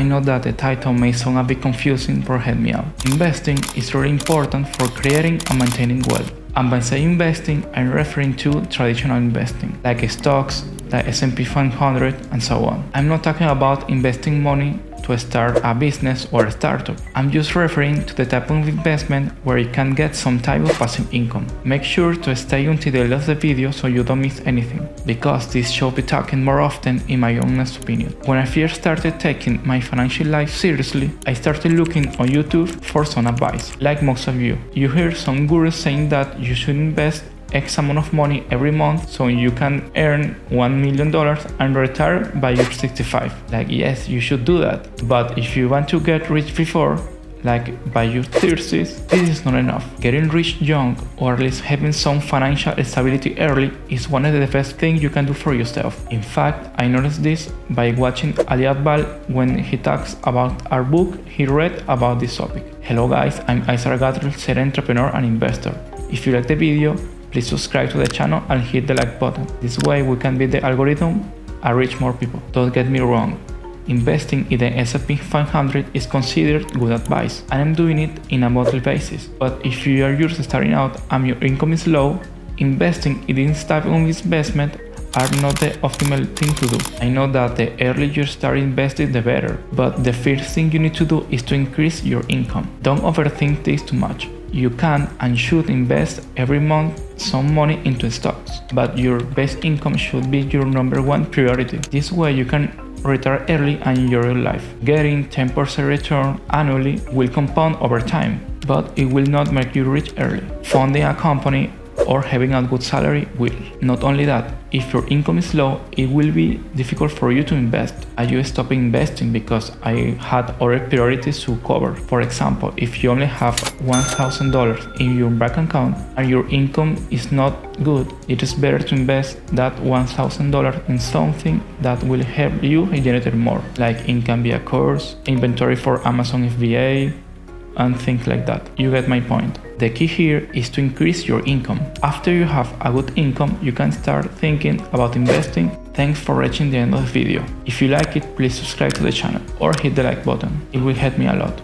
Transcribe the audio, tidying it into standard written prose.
I know that the title may sound a bit confusing, but hear me out. Investing is really important for creating and maintaining wealth. And by saying investing, I'm referring to traditional investing, like stocks, the S&P 500, and so on. I'm not talking about investing money to start a business or a startup. I'm just referring to the type of investment where you can get some type of passive income. Make sure to stay until the end of the video so you don't miss anything, because this should be talking more often in my honest opinion. When I first started taking my financial life seriously, I started looking on YouTube for some advice. Like most of you, you hear some gurus saying that you should invest X amount of money every month so you can earn $1 million and retire by your 65. Like, yes, you should do that. But if you want to get rich before, like by your 30s, this is not enough. Getting rich young, or at least having some financial stability early, is one of the best things you can do for yourself. In fact, I noticed this by watching Ali Abdal when he talks about our book he read about this topic. Hello guys, I'm Aisar, Gatrif, serial entrepreneur and investor. If you like the video, please subscribe to the channel and hit the like button. This way we can beat the algorithm and reach more people. Don't get me wrong, investing in the S&P 500 is considered good advice, and I'm doing it in a monthly basis. But if you are just starting out and your income is low, investing in this type of investment are not the optimal thing to do. I know that the earlier you start investing, the better, but the first thing you need to do is to increase your income. Don't overthink this too much. You can and should invest every month some money into stocks, but your best income should be your number one priority. This way you can retire early and enjoy your life. Getting 10% return annually will compound over time, but it will not make you rich early. Funding a company or having a good salary will. Not only that, if your income is low, it will be difficult for you to invest. I just stopped investing because I had other priorities to cover. For example, if you only have $1,000 in your bank account and your income is not good, it is better to invest that $1,000 in something that will help you generate more. Like it can be a course, inventory for Amazon FBA, and things like that. You get my point. The key here is to increase your income. After you have a good income, you can start thinking about investing. Thanks for reaching the end of the video. If you like it, please subscribe to the channel or hit the like button. It will help me a lot.